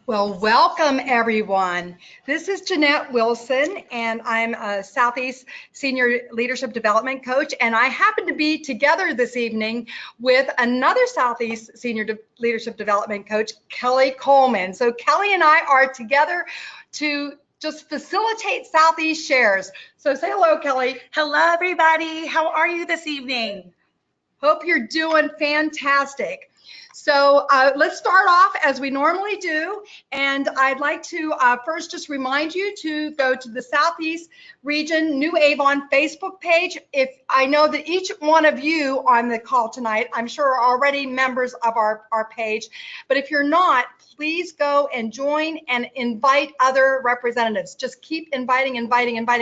Well, welcome everyone. This is Jeanette Wilson, and I'm a Southeast Senior Leadership Development Coach, and I happen to be together this evening with another Southeast Senior Leadership Development Coach, Kelly Coleman. So Kelly and I are together to just facilitate Southeast shares. So say hello, Kelly. Hello, everybody. How are you this evening? Hope you're doing fantastic. So let's start off as we normally do, and I'd like to first just remind you to go to the Southeast Region New Avon Facebook page. If I know that each one of you on the call tonight, I'm sure are already members of our page, but if you're not, please go and join and invite other representatives. Just keep inviting,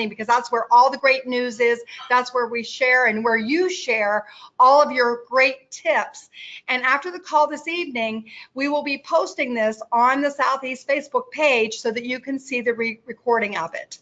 because that's where all the great news is. That's where we share and where you share all of your great tips. And after the call this evening, we will be posting this on the Southeast Facebook page so that you can see the recording of it.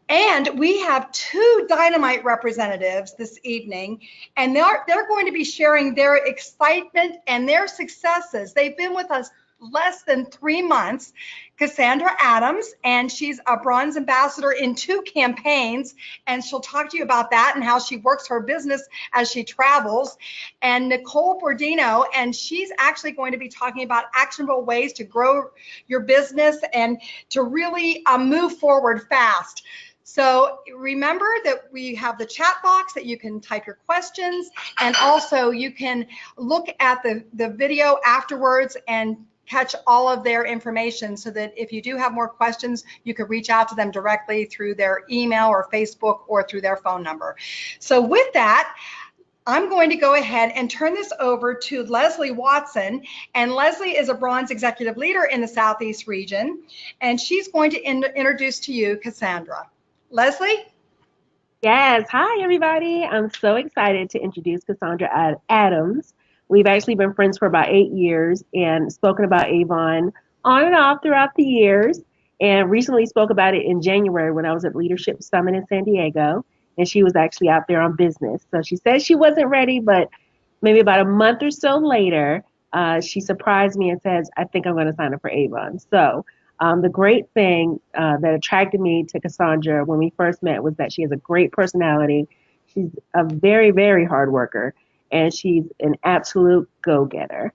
And we have two Dynamite representatives this evening, and they're going to be sharing their excitement and their successes. They've been with us less than 3 months. Cassandra Adams, and she's a bronze ambassador in 2 campaigns, and she'll talk to you about that and how she works her business as she travels. And Nicole Bordino, and she's actually going to be talking about actionable ways to grow your business and to really move forward fast. So remember that we have the chat box that you can type your questions, and also you can look at the video afterwards and catch all of their information, so that if you do have more questions, you could reach out to them directly through their email or Facebook or through their phone number. So with that, I'm going to go ahead and turn this over to Leslie Watson, and Leslie is a bronze executive leader in the Southeast region, and she's going to introduce to you Cassandra. Leslie? Yes, hi everybody. I'm so excited to introduce Cassandra Adams. We've actually been friends for about 8 years and spoken about Avon on and off throughout the years, and recently spoke about it in January when I was at Leadership Summit in San Diego, and she was actually out there on business. So she said she wasn't ready, but maybe about a month or so later, she surprised me and says, I think I'm going to sign up for Avon. So the great thing that attracted me to Cassandra when we first met was that she has a great personality. She's a very, very hard worker, and she's an absolute go-getter.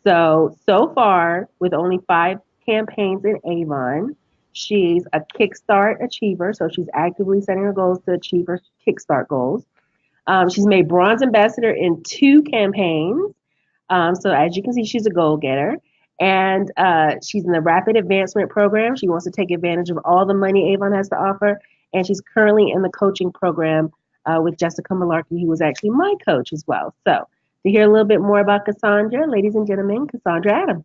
So far, with only 5 campaigns in Avon, she's a Kickstart achiever, so she's actively setting her goals to achieve her Kickstart goals. She's made bronze ambassador in 2 campaigns. So as you can see, she's a goal-getter. And she's in the Rapid Advancement Program. She wants to take advantage of all the money Avon has to offer. And she's currently in the coaching program with Jessica Malarkey, who was actually my coach as well. So to hear a little bit more about Cassandra, ladies and gentlemen, Cassandra Adams.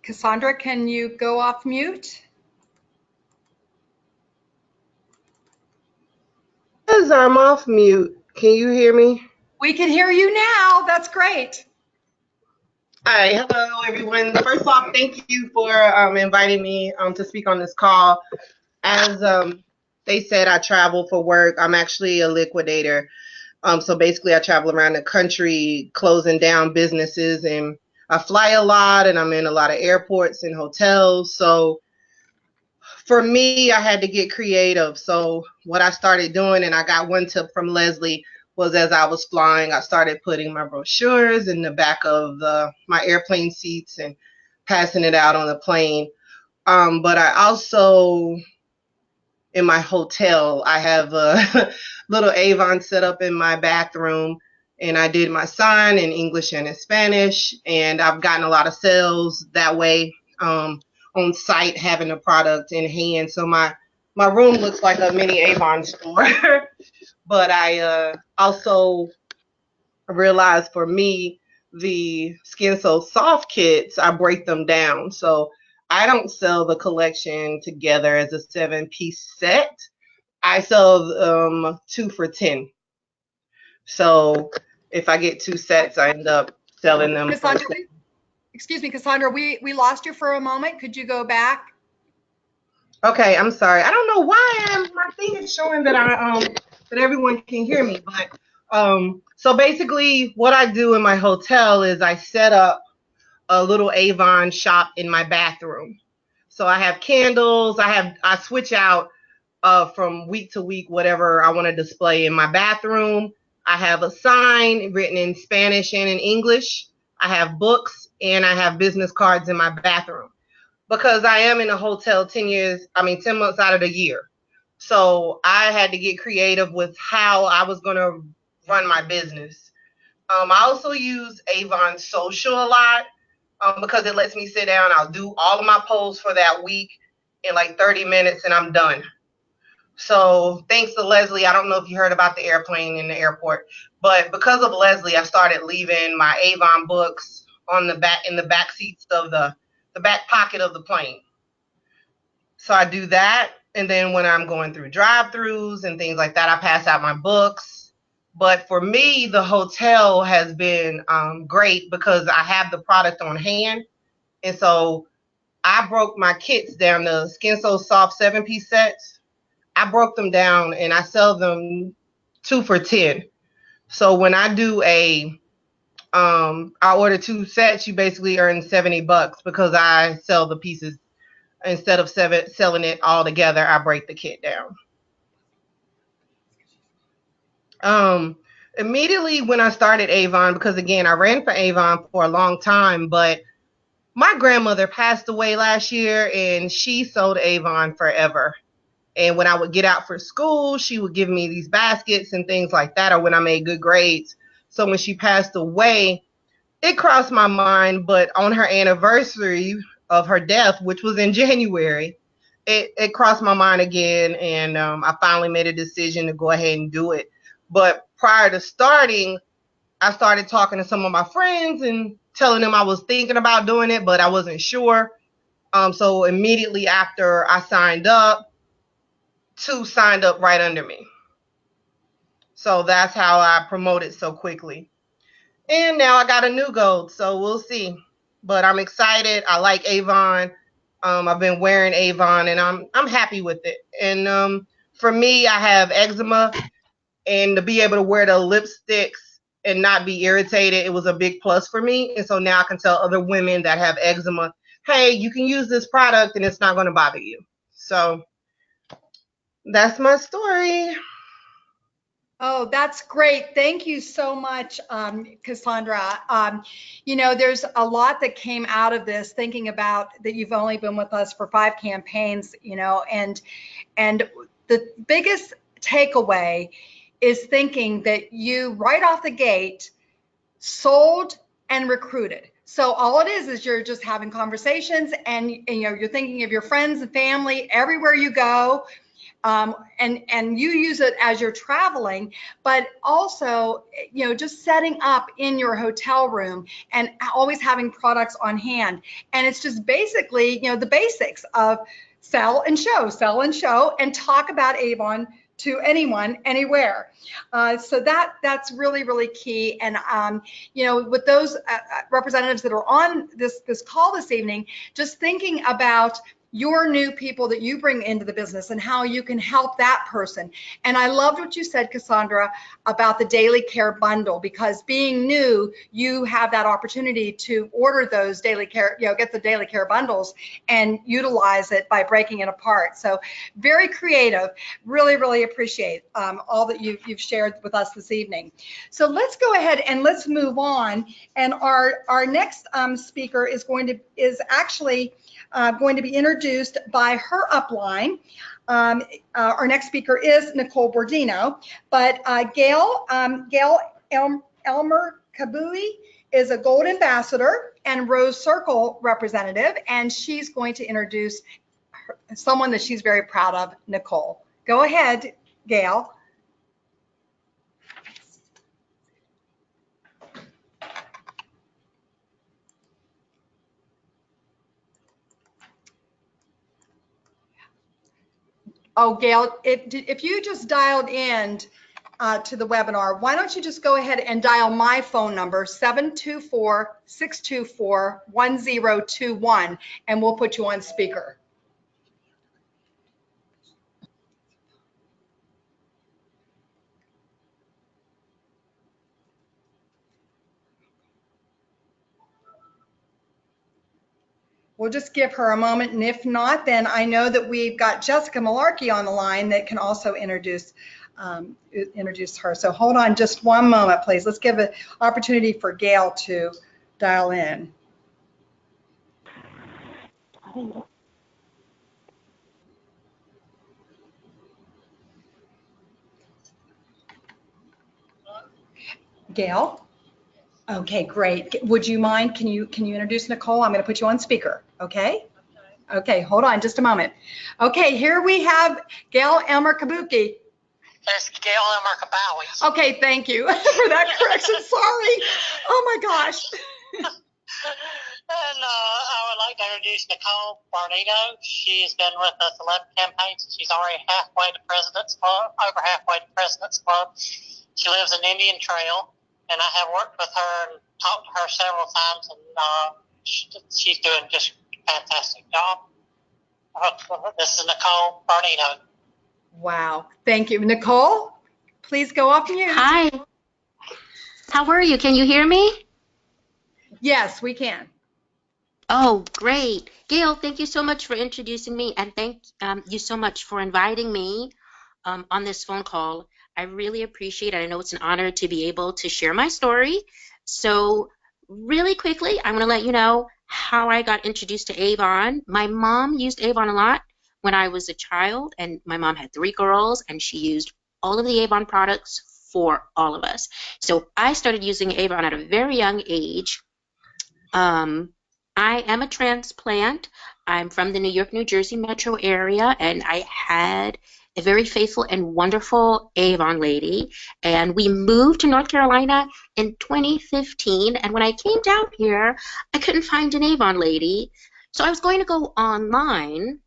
Cassandra, can you go off mute? Yes, I'm off mute. Can you hear me? We can hear you now. That's great. Hi, hello everyone. First off, thank you for inviting me to speak on this call. As they said, I travel for work. I'm actually a liquidator. So basically I travel around the country closing down businesses, and I fly a lot, and I'm in a lot of airports and hotels. So for me, I had to get creative. So what I started doing, and I got one tip from Leslie, was as I was flying, I started putting my brochures in the back of my airplane seats and passing it out on the plane. But I also, in my hotel, I have a little Avon set up in my bathroom, and I did my sign in English and in Spanish, and I've gotten a lot of sales that way. On site, having the product in hand. So my room looks like a mini Avon store. But I also realized, for me, the Skin So Soft kits, I break them down. So I don't sell the collection together as a 7-piece set. I sell 2 for $10. So if I get 2 sets, I end up selling them. Excuse me, Cassandra, we lost you for a moment. Could you go back? Okay, I'm sorry. I don't know why my thing is showing that that everyone can hear me, but so basically what I do in my hotel is I set up a little Avon shop in my bathroom. So I have candles, I switch out from week to week whatever I want to display in my bathroom. I have a sign written in Spanish and in English. I have books and I have business cards in my bathroom because I am in a hotel 10 months out of the year. So I had to get creative with how I was going to run my business. I also use Avon Social a lot because it lets me sit down. I'll do all of my posts for that week in like 30 minutes and I'm done. So thanks to Leslie, I don't know if you heard about the airplane in the airport, but because of Leslie, I started leaving my Avon books on the back in the back seats of the back pocket of the plane. So I do that, and then when I'm going through drive-throughs and things like that, I pass out my books. But for me, the hotel has been great because I have the product on hand, and so I broke my kits down to Skin So Soft 7-piece sets. I broke them down and I sell them 2 for 10. So when I do I order 2 sets, you basically earn $70 because I sell the pieces instead of selling it all together. I break the kit down. Um, Immediately when I started Avon, because again I ran for Avon for a long time, but my grandmother passed away last year and she sold Avon forever. And when I would get out for school, she would give me these baskets and things like that, or when I made good grades. So when she passed away, it crossed my mind, but on her anniversary of her death, which was in January, it crossed my mind again, and I finally made a decision to go ahead and do it. But prior to starting, I started talking to some of my friends and telling them I was thinking about doing it, but I wasn't sure. So immediately after I signed up, 2 signed up right under me. So that's how I promoted so quickly. And now I got a new goal, so we'll see. But I'm excited. I like Avon. I've been wearing Avon, and I'm happy with it. And for me, I have eczema, and to be able to wear the lipsticks and not be irritated, it was a big plus for me. And so now I can tell other women that have eczema, hey, you can use this product, and it's not going to bother you. So that's my story. Oh, that's great. Thank you so much, Cassandra. There's a lot that came out of this, thinking about that you've only been with us for 5 campaigns, and the biggest takeaway is thinking that you right off the gate sold and recruited. So all it is you're just having conversations and you're thinking of your friends and family everywhere you go. And you use it as you're traveling, but also, just setting up in your hotel room and always having products on hand. And it's just basically, the basics of sell and show, and talk about Avon to anyone, anywhere. So that's really, really key. And, with those representatives that are on this call this evening, just thinking about your new people that you bring into the business and how you can help that person. And I loved what you said, Cassandra, about the daily care bundle, because being new, you have that opportunity to order those daily care, get the daily care bundles and utilize it by breaking it apart. So very creative. Really, really appreciate all that you've shared with us this evening. So let's go ahead and let's move on. And our next speaker is actually going to be introduced by her upline. Our next speaker is Nicole Bordino, but Gail Elmer Kabui is a Gold Ambassador and Rose Circle representative, and she's going to introduce someone that she's very proud of, Nicole. Go ahead, Gail. Oh, Gail, if you just dialed in to the webinar, why don't you just go ahead and dial my phone number, 724-624-1021, and we'll put you on speaker. We'll just give her a moment, and if not, then I know that we've got Jessica Malarkey on the line that can also introduce her. So hold on just one moment, please. Let's give an opportunity for Gail to dial in. Gail? Okay, great. Would you mind, can you introduce Nicole? I'm going to put you on speaker, okay? Okay, hold on just a moment. Okay, here we have Gail Elmer Kabuki. That's Gail Elmer Kabowie. Okay, thank you for that correction. Sorry. Oh my gosh. And I would like to introduce Nicole Barnito. She's been with us 11 campaigns. She's already halfway to President's Club, over halfway to President's Club. She lives in Indian Trail, and I have worked with her and talked to her several times, and she's doing just a fantastic job. This is Nicole Barnito. Wow, thank you. Nicole, please go off mute. Hi. How are you? Can you hear me? Yes, we can. Oh, great. Gail, thank you so much for introducing me, and thank you so much for inviting me on this phone call. I really appreciate it. I know it's an honor to be able to share my story. So really quickly, I want to let you know how I got introduced to Avon. My mom used Avon a lot when I was a child, and my mom had 3 girls, and she used all of the Avon products for all of us. So I started using Avon at a very young age. I am a transplant. I'm from the New York, New Jersey metro area, and I had a very faithful and wonderful Avon lady. And we moved to North Carolina in 2015. And when I came down here, I couldn't find an Avon lady. So I was going to go online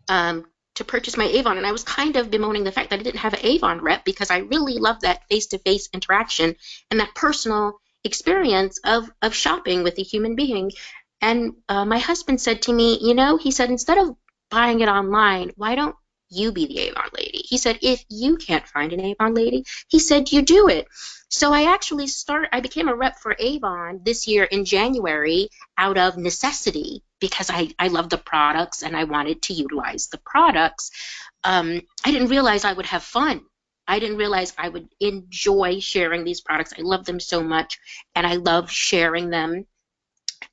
to purchase my Avon, and I was kind of bemoaning the fact that I didn't have an Avon rep because I really love that face-to-face interaction and that personal experience of shopping with a human being. And my husband said to me, you know, he said, instead of buying it online, why don't you be the Avon lady? He said, if you can't find an Avon lady, he said, you do it. So I became a rep for Avon this year in January out of necessity because I love the products and I wanted to utilize the products. I didn't realize I would have fun. I didn't realize I would enjoy sharing these products. I love them so much, and I love sharing them.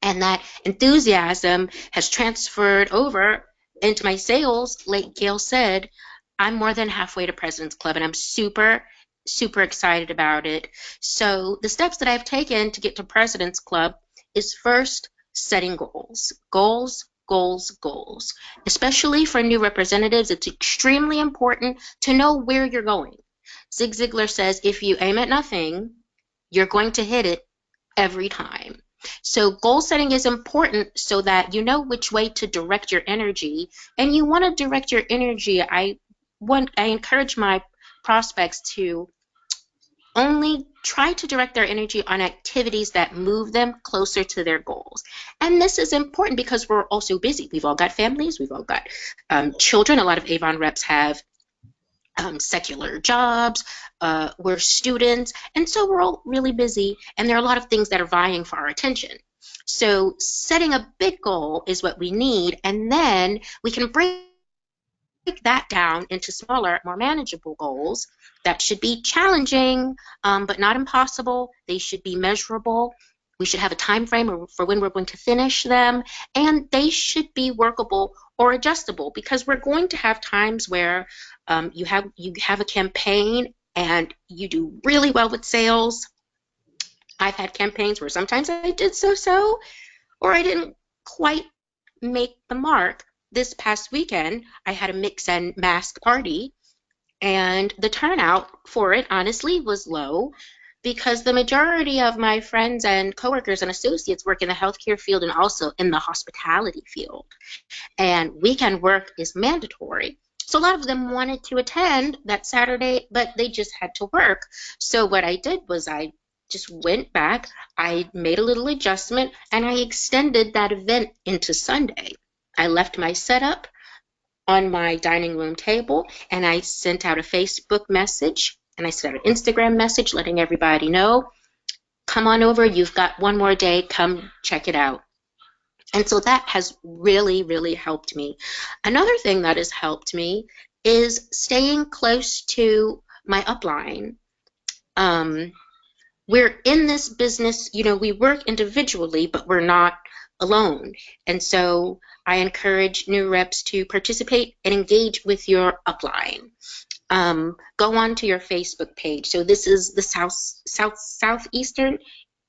And that enthusiasm has transferred over into my sales. Like Gail said, I'm more than halfway to President's Club, and I'm super, super excited about it. So the steps that I've taken to get to President's Club is first setting goals. Goals. Especially for new representatives, it's extremely important to know where you're going. Zig Ziglar says, if you aim at nothing, you're going to hit it every time. So goal setting is important so that you know which way to direct your energy, and you want to direct your energy. I encourage my prospects to only try to direct their energy on activities that move them closer to their goals. And this is important because we're also busy. We've all got families, we've all got children. A lot of Avon reps have secular jobs, we're students, and so we're all really busy, and there are a lot of things that are vying for our attention. So setting a big goal is what we need, and then we can break that down into smaller, more manageable goals that should be challenging, but not impossible. They should be measurable. We should have a time frame for when we're going to finish them, and they should be workable or adjustable, because we're going to have times where you have a campaign and you do really well with sales. I've had campaigns where sometimes I did so, or I didn't quite make the mark. This past weekend, I had a mix and mask party, and the turnout for it honestly was low, because the majority of my friends and coworkers and associates work in the healthcare field and also in the hospitality field. And weekend work is mandatory. So a lot of them wanted to attend that Saturday, but they just had to work. So what I did was I just went back, I made a little adjustment, and I extended that event into Sunday. I left my setup on my dining room table, and I sent out a Facebook message, and I sent out an Instagram message letting everybody know, come on over, you've got one more day, come check it out. And so that has really, really helped me. Another thing that has helped me is staying close to my upline. We're in this business, we work individually, but we're not alone. And so I encourage new reps to participate and engage with your upline. Go on to your Facebook page. So this is the Southeastern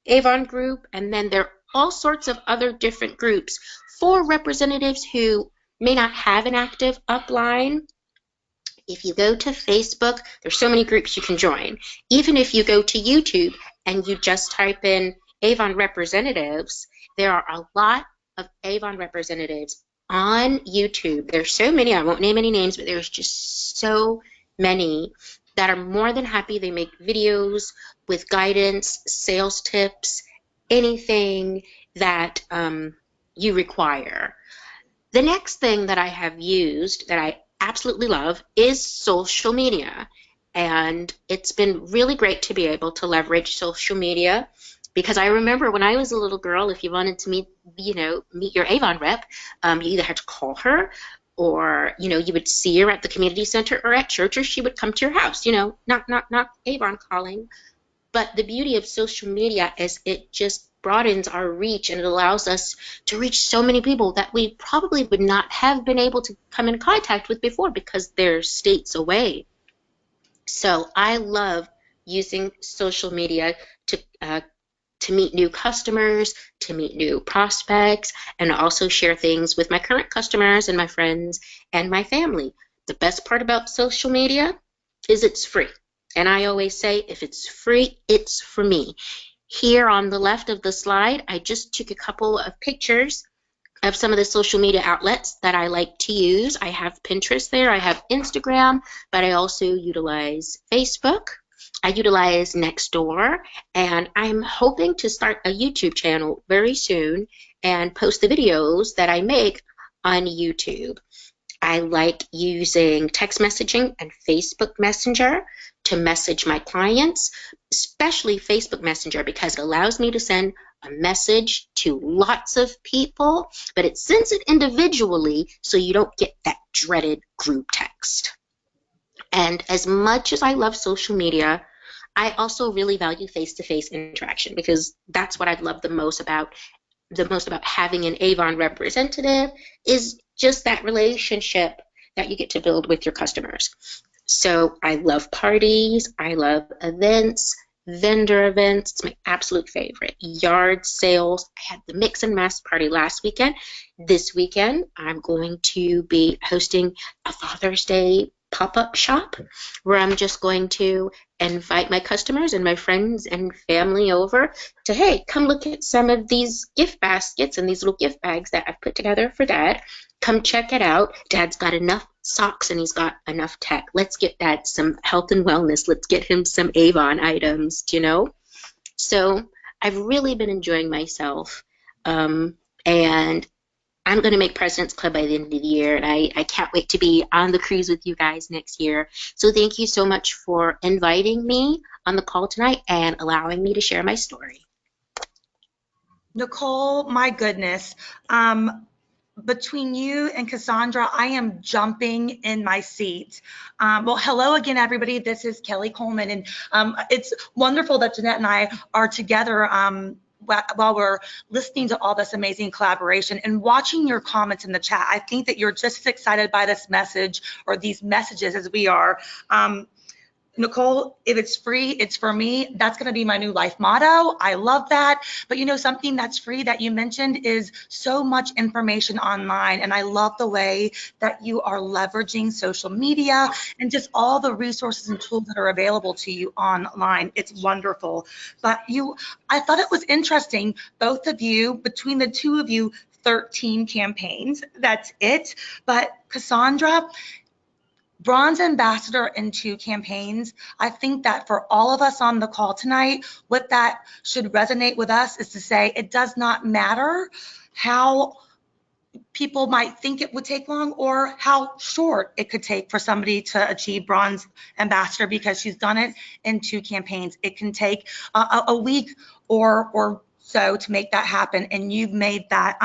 Avon group, and then there are all sorts of other different groups for representatives who may not have an active upline. If you go to Facebook, there's so many groups you can join. Even if you go to YouTube and you just type in Avon representatives, there are a lot of Avon representatives on YouTube. There's so many, I won't name any names, but there's just so many that are more than happy. They make videos with guidance, sales tips, anything that you require. The next thing that I have used that I absolutely love is social media. And it's been really great to be able to leverage social media, because I remember when I was a little girl, if you wanted to meet your Avon rep, you either had to call her, or, you would see her at the community center or at church, or she would come to your house, knock, knock, knock, Avon calling. But the beauty of social media is it just broadens our reach, and it allows us to reach so many people that we probably would not have been able to come in contact with before because they're states away. So I love using social media to meet new customers, to meet new prospects, and also share things with my current customers and my friends and my family. The best part about social media is it's free. And I always say, if it's free, it's for me. Here on the left of the slide, I just took a couple of pictures of some of the social media outlets that I like to use. I have Pinterest there, I have Instagram, but I also utilize Facebook. I utilize Nextdoor, and I'm hoping to start a YouTube channel very soon and post the videos that I make on YouTube. I like using text messaging and Facebook Messenger to message my clients, especially Facebook Messenger, because it allows me to send a message to lots of people, but it sends it individually so you don't get that dreaded group text. And as much as I love social media, I also really value face-to-face interaction, because that's what I love the most about having an Avon representative, is just that relationship that you get to build with your customers. So I love parties, I love events, vendor events. It's my absolute favorite. Yard sales. I had the mix and match party last weekend. This weekend, I'm going to be hosting a Father's Day pop-up shop where I'm just going to invite my customers and my friends and family over to, hey, come look at some of these gift baskets and these little gift bags that I've put together for Dad. Come check it out. Dad's got enough socks and he's got enough tech. Let's get Dad some health and wellness. Let's get him some Avon items, So I've really been enjoying myself. And I'm going to make President's Club by the end of the year, and I can't wait to be on the cruise with you guys next year. So thank you so much for inviting me on the call tonight and allowing me to share my story. Nicole, my goodness. Between you and Cassandra, I am jumping in my seat. Well, hello again, everybody. This is Kelly Coleman, and it's wonderful that Jeanette and I are together while we're listening to all this amazing collaboration and watching your comments in the chat. I think that you're just as excited by this message or these messages as we are. Nicole, if it's free, it's for me. That's going to be my new life motto. I love that. But something that's free that you mentioned is so much information online. And I love the way that you are leveraging social media and just all the resources and tools that are available to you online. It's wonderful. But I thought it was interesting, both of you, between the two of you, 13 campaigns. That's it. But Cassandra, Bronze Ambassador in 2 campaigns. I think that for all of us on the call tonight, what that should resonate with us is to say it does not matter how people might think it would take long or how short it could take for somebody to achieve Bronze Ambassador, because she's done it in 2 campaigns. It can take a week or so to make that happen, and you've made that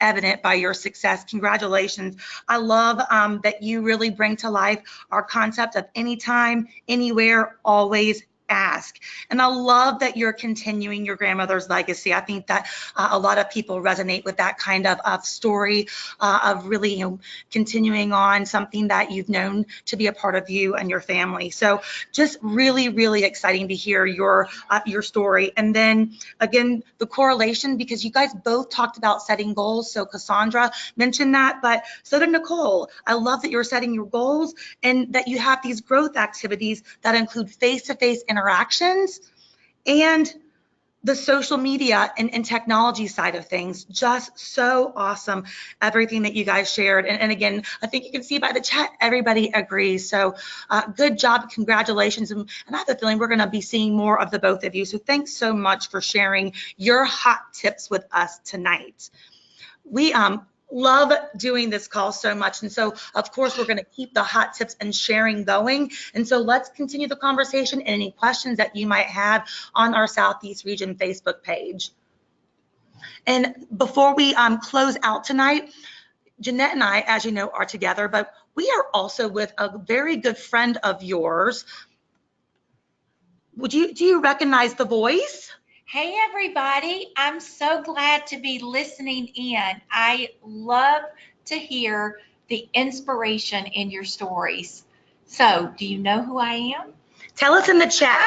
evident by your success. Congratulations. I love that you really bring to life our concept of anytime, anywhere, always ask. And I love that you're continuing your grandmother's legacy. I think that a lot of people resonate with that kind of story of really continuing on something that you've known to be a part of you and your family. So just really, really exciting to hear your story. And then again, the correlation, because you guys both talked about setting goals. So Cassandra mentioned that, but so did Nicole. I love that you're setting your goals and that you have these growth activities that include face-to-face interactions and the social media and technology side of things. Just so awesome, everything that you guys shared. And again, I think you can see by the chat, everybody agrees. So good job, congratulations. And I have a feeling we're gonna be seeing more of the both of you. So thanks so much for sharing your hot tips with us tonight. We love doing this call so much, and so of course we're going to keep the hot tips and sharing going. And so let's continue the conversation and any questions that you might have on our Southeast Region Facebook page. And before we close out tonight, Jeanette and I, as you know, are together, but we are also with a very good friend of yours. Do you recognize the voice? Hey everybody, I'm so glad to be listening in. I love to hear the inspiration in your stories. So, do you know who I am? Tell us in the chat.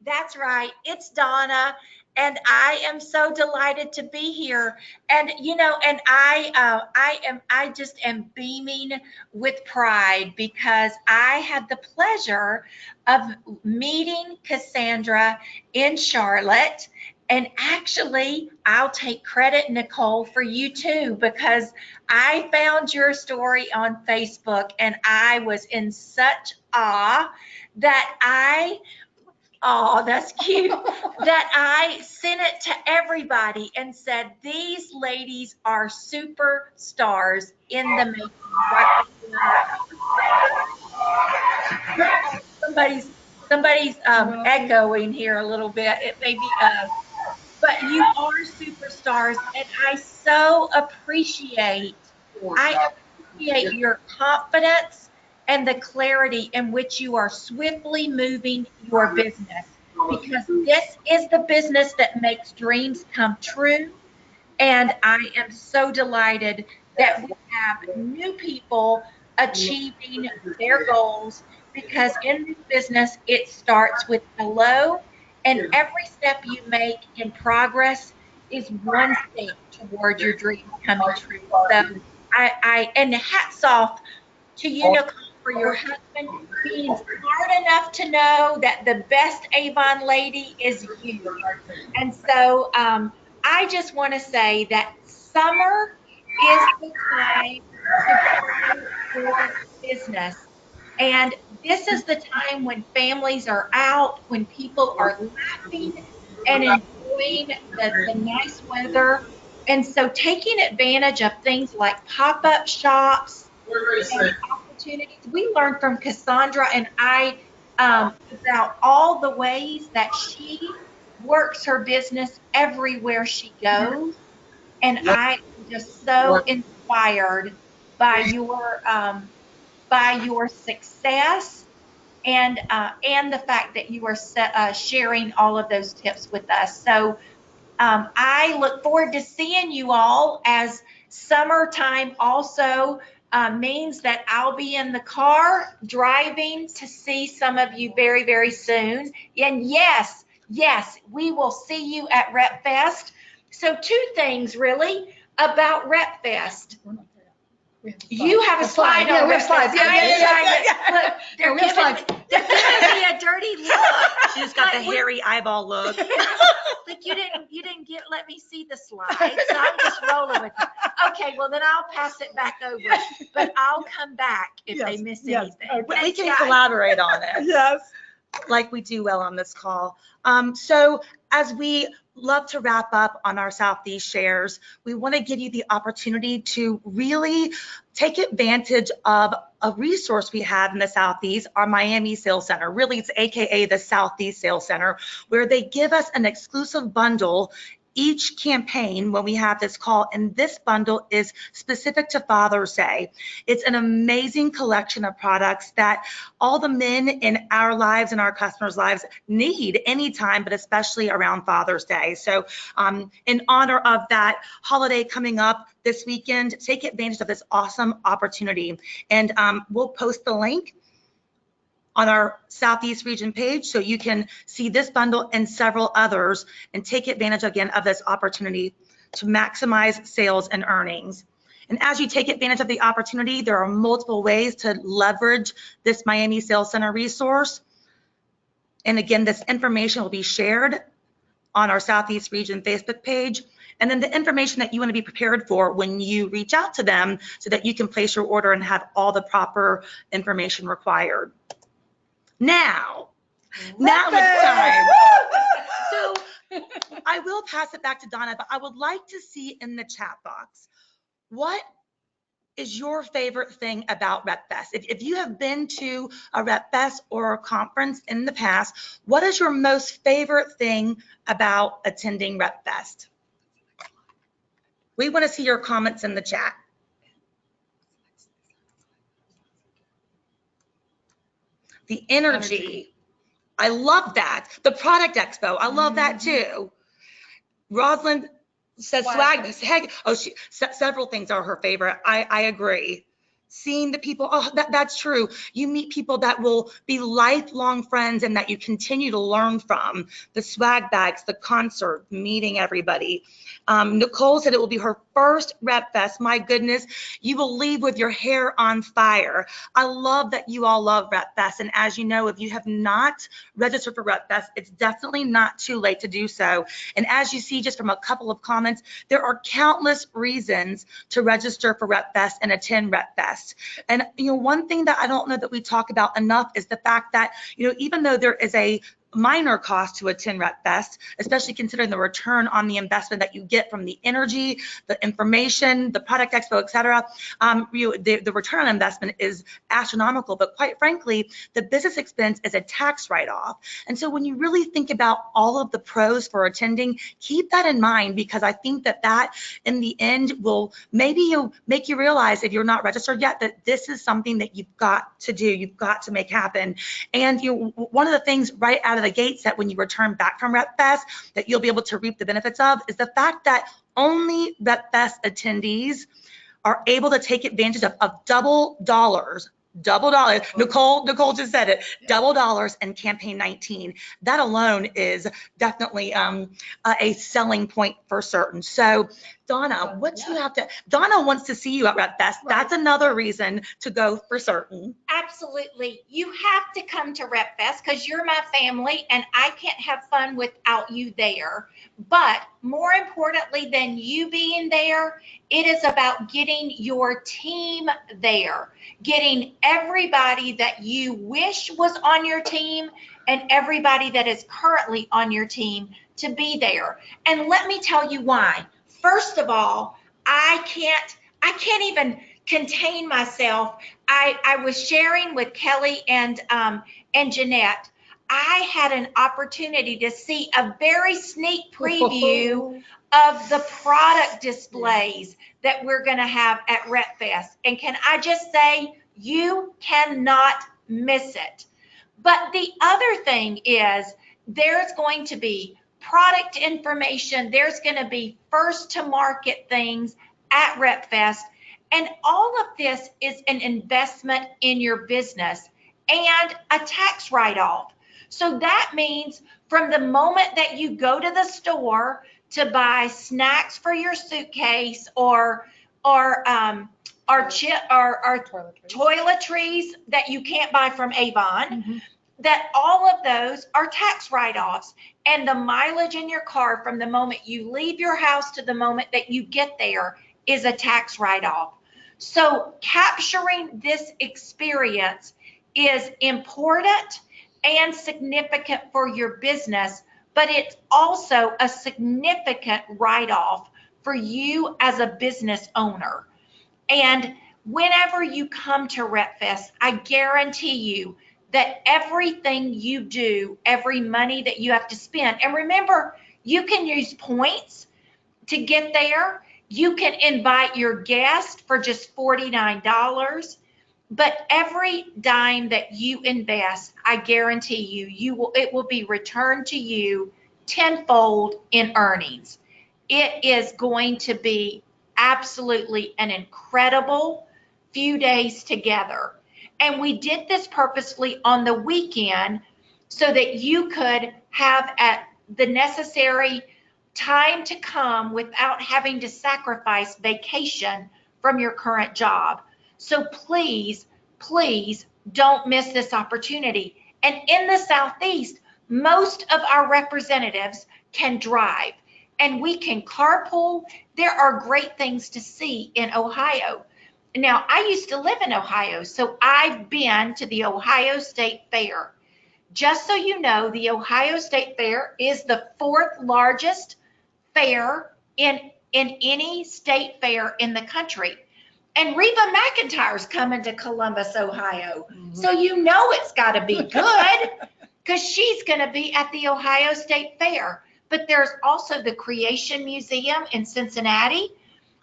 That's right, it's Donna, and I am so delighted to be here. And you know, and I just am beaming with pride because I had the pleasure of meeting Cassandra in Charlotte. And actually, I'll take credit, Nicole, for you too, because I found your story on Facebook and I was in such awe that oh, that's cute, that I sent it to everybody and said, these ladies are superstars in the making. Somebody's echoing here a little bit. It may be but you are superstars, and I so appreciate your confidence and the clarity in which you are swiftly moving your business, because this is the business that makes dreams come true. And I am so delighted that we have new people achieving their goals, because in this business, it starts with hello, and every step you make in progress is one step toward your dreams coming true. So and hats off to you, Nicole, for your husband being smart enough to know that the best Avon lady is you. And so I just want to say that summer is the time to grow your business. And this is the time when families are out, when people are laughing and enjoying the nice weather. And so taking advantage of things like pop-up shops and opportunities. We learned from Cassandra and I about all the ways that she works her business everywhere she goes. And I am just so inspired by your success and the fact that you are sharing all of those tips with us. So I look forward to seeing you all, as summertime also means that I'll be in the car driving to see some of you very, very soon. And yes, we will see you at Rep Fest. So two things really about Rep Fest. You have a slide on. Yeah, we have slides. Look, they're giving me a dirty look. She's got the hairy eyeball look. Like you didn't let me see the slide, so I'm just rolling with it. Okay, well then I'll pass it back over, but I'll come back if they miss anything. Okay. We can collaborate on it. Yes. Like we do well on this call. So as we love to wrap up on our Southeast shares, we want to give you the opportunity to really take advantage of a resource we have in the Southeast, our Miami Sales Center. Really, it's AKA the Southeast Sales Center, where they give us an exclusive bundle each campaign when we have this call, and this bundle is specific to Father's Day. It's an amazing collection of products that all the men in our lives and our customers' lives need anytime, but especially around Father's Day. So in honor of that holiday coming up this weekend, take advantage of this awesome opportunity. And we'll post the link on our Southeast region page so you can see this bundle and several others and take advantage again of this opportunity to maximize sales and earnings. And as you take advantage of the opportunity, there are multiple ways to leverage this Miami Sales Center resource. And again, this information will be shared on our Southeast region Facebook page. And then the information that you want to be prepared for when you reach out to them so that you can place your order and have all the proper information required. Now it's time. So I will pass it back to Donna, but I would like to see in the chat box, what is your favorite thing about RepFest? If you have been to a RepFest or a conference in the past, what is your most favorite thing about attending RepFest? We want to see your comments in the chat. The energy. I love that. The product expo. I love that too. Rosalind says swag. Heck, oh, several things are her favorite. I agree. Seeing the people, oh, that's true. You meet people that will be lifelong friends and that you continue to learn from. The swag bags, the concert, meeting everybody. Nicole said it will be her first RepFest. My goodness, you will leave with your hair on fire. I love that you all love RepFest. And as you know, if you have not registered for RepFest, it's definitely not too late to do so. And as you see just from a couple of comments, there are countless reasons to register for RepFest and attend RepFest. And one thing that I don't know that we talk about enough is the fact that even though there is a minor cost to attend RepFest, especially considering the return on the investment that you get from the energy, the information, the product expo, et cetera, the return on investment is astronomical. But quite frankly, the business expense is a tax write-off. And so when you really think about all of the pros for attending, keep that in mind, because I think that in the end will maybe make you realize, if you're not registered yet, that this is something that you've got to do, you've got to make happen. And one of the things right out of the gates that when you return back from RepFest that you'll be able to reap the benefits of is the fact that only RepFest attendees are able to take advantage of double dollars. Nicole just said it, double dollars in campaign 19. That alone is definitely a selling point for certain. So Donna, what do you have to, Donna wants to see you at RepFest. That's another reason to go for certain. Absolutely. You have to come to RepFest because you're my family and I can't have fun without you there. But more importantly than you being there, it is about getting your team there, getting everybody that you wish was on your team and everybody that is currently on your team to be there. And let me tell you why. First of all, I can't even contain myself. I was sharing with Kelly and Jeanette. I had an opportunity to see a very sneak preview of the product displays that we're going to have at RepFest. And can I just say, you cannot miss it. But the other thing is there's going to be product information. There's going to be first to market things at RepFest. And all of this is an investment in your business and a tax write-off. So that means from the moment that you go to the store to buy snacks for your suitcase or toiletries that you can't buy from Avon, that all of those are tax write-offs. And the mileage in your car from the moment you leave your house to the moment that you get there is a tax write-off. So capturing this experience is important and significant for your business, but it's also a significant write-off for you as a business owner. And whenever you come to Rep Fest, I guarantee you that everything you do, every money that you have to spend, and remember, you can use points to get there. You can invite your guest for just $49. But every dime that you invest, I guarantee you, it will be returned to you tenfold in earnings. It is going to be absolutely an incredible few days together. And we did this purposely on the weekend so that you could have the necessary time to come without having to sacrifice vacation from your current job. So please, please don't miss this opportunity. And in the Southeast, most of our representatives can drive and we can carpool. There are great things to see in Ohio. Now, I used to live in Ohio, so I've been to the Ohio State Fair. Just so you know, the Ohio State Fair is the 4th largest fair in any state fair in the country. And Reba McEntire's coming to Columbus, Ohio. So you know it's got to be good because she's going to be at the Ohio State Fair. But there's also the Creation Museum in Cincinnati.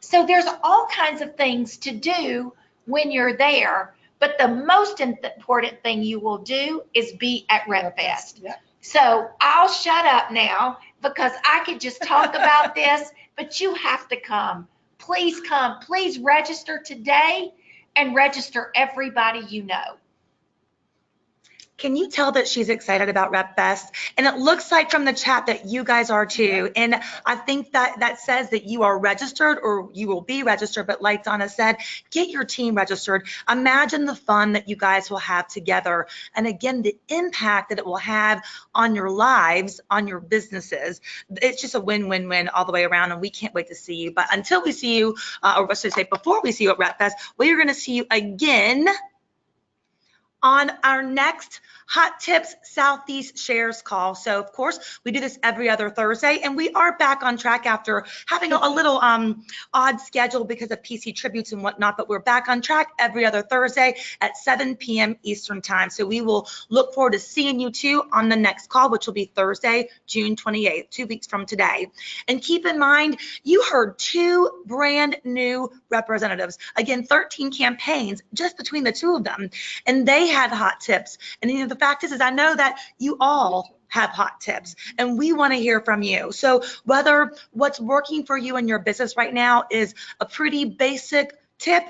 So there's all kinds of things to do when you're there. But the most important thing you will do is be at Rep Fest. Yeah. So I'll shut up now because I could just talk about this, but you have to come. Please come. Please register today and register everybody you know. Can you tell that she's excited about Rep Fest? And it looks like from the chat that you guys are too. And I think that says that you are registered or you will be registered. But like Donna said, get your team registered. Imagine the fun that you guys will have together. And again, the impact that it will have on your lives, on your businesses. It's just a win-win-win all the way around. And we can't wait to see you. But until we see you, or let's just say before we see you at Rep Fest, we are going to see you again on our next Hot Tips Southeast Shares call. So of course we do this every other Thursday, and we are back on track after having a little odd schedule because of PC tributes and whatnot, but we're back on track every other Thursday at 7 p.m. Eastern time. So we will look forward to seeing you too on the next call, which will be Thursday, June 28th, 2 weeks from today. And keep in mind, you heard 2 brand new representatives. Again, 13 campaigns just between the 2 of them, and they had hot tips. And you know, the fact is I know that you all have hot tips and we want to hear from you. So whether what's working for you in your business right now is a pretty basic tip,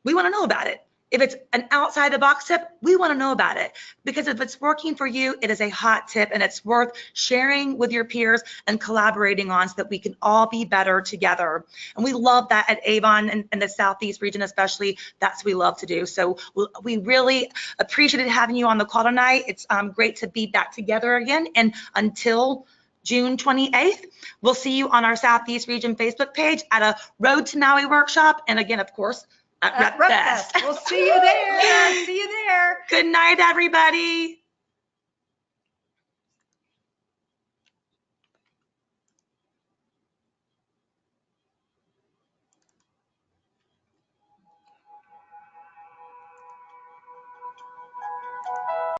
we want to know about it. If it's an outside the box tip, we want to know about it, because if it's working for you, it is a hot tip and it's worth sharing with your peers and collaborating on so that we can all be better together. And we love that at Avon and the Southeast region especially. That's what we love to do. So we really appreciated having you on the call tonight. It's great to be back together again. And until June 28th, we'll see you on our Southeast region Facebook page at a Road to Maui workshop. And again, of course, at Rep Fest. We'll see you there. See you there. Good night, everybody.